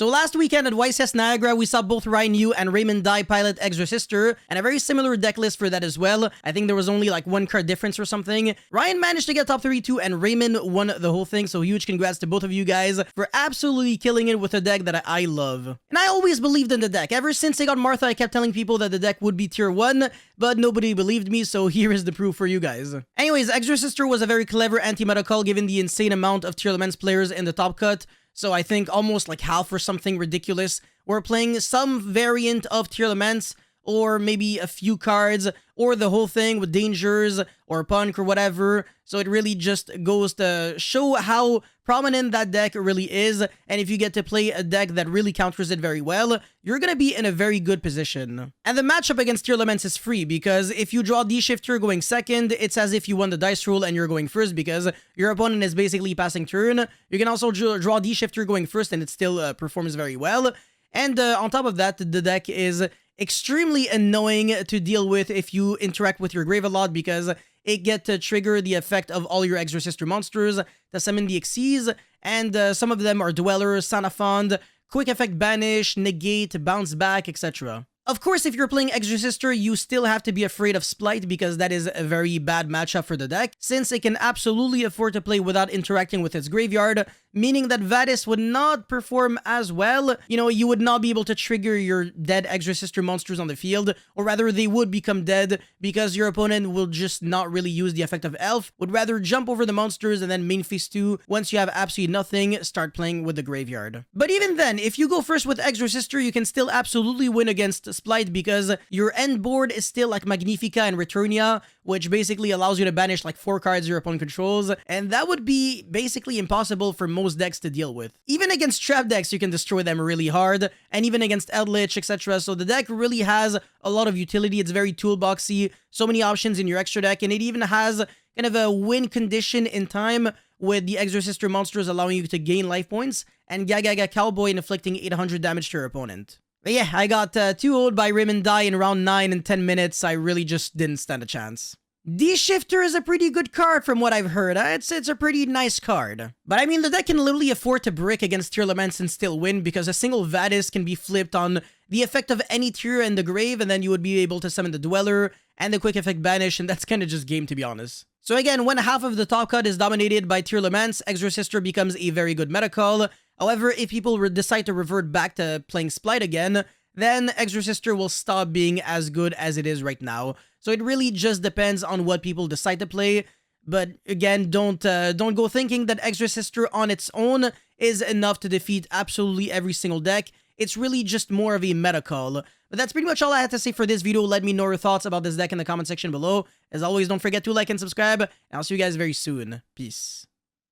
So last weekend at YCS Niagara, we saw both Ryan Yu and Raymond Dai pilot EXOSISTER, and a very similar deck list for that as well. I think there was only like 1 card difference or something. Ryan managed to get top 32 and Raymond won the whole thing, so huge congrats to both of you guys for absolutely killing it with a deck that I love. And I always believed in the deck. Ever since I got Martha, I kept telling people that the deck would be tier 1, but nobody believed me, so here is the proof for you guys. Anyways, EXOSISTER was a very clever anti-meta call given the insane amount of tier elements players in the top cut. So I think almost like half or something ridiculous were playing some variant of tier elements, or maybe a few cards, or the whole thing with dangers, or punk, or whatever. So it really just goes to show how prominent that deck really is, and if you get to play a deck that really counters it very well, you're gonna be in a very good position. And the matchup against tier elements is free, because if you draw D-Shifter going second, it's as if you won the dice roll and you're going first, because your opponent is basically passing turn. You can also draw D-Shifter going first, and it still performs very well. And on top of that, the deck is extremely annoying to deal with if you interact with your grave a lot, because it gets to trigger the effect of all your EXOSISTER monsters to summon the Xyz, and some of them are Dweller, Sanafond, Quick Effect Banish, Negate, Bounce Back, etc. Of course, if you're playing EXOSISTER, you still have to be afraid of Splight, because that is a very bad matchup for the deck, since it can absolutely afford to play without interacting with its graveyard, meaning that Vadis would not perform as well. You know, you would not be able to trigger your dead EXOSISTER monsters on the field, or rather they would become dead, because your opponent will just not really use the effect of Elf, would rather jump over the monsters and then main phase 2, once you have absolutely nothing, start playing with the graveyard. But even then, if you go first with EXOSISTER, you can still absolutely win against Splight, because your end board is still like Magnifica and Returnia, which basically allows you to banish like 4 cards your opponent controls, and that would be basically impossible for most decks to deal with. Even against trap decks, you can destroy them really hard, and even against Eldritch, etc. So the deck really has a lot of utility. It's very toolboxy, so many options in your extra deck, and it even has kind of a win condition in time with the EXOSISTER monsters allowing you to gain life points, and Gagaga Cowboy inflicting 800 damage to your opponent. But yeah, I got 2-0'd by Raymond Dai in round 9 in 10 minutes. I really just didn't stand a chance. D-Shifter is a pretty good card from what I've heard. It's a pretty nice card. But I mean, the deck can literally afford to brick against tier elements and still win, because a single Vadis can be flipped on the effect of any tier in the grave, and then you would be able to summon the Dweller and the Quick Effect Banish, and that's kind of just game, to be honest. So again, when half of the top cut is dominated by tier elements, EXOSISTER becomes a very good meta call. However, if people decide to revert back to playing Splight again, then EXOSISTER will stop being as good as it is right now. So it really just depends on what people decide to play. But again, don't go thinking that EXOSISTER on its own is enough to defeat absolutely every single deck. It's really just more of a meta call. But that's pretty much all I had to say for this video. Let me know your thoughts about this deck in the comment section below. As always, don't forget to like and subscribe, and I'll see you guys very soon. Peace.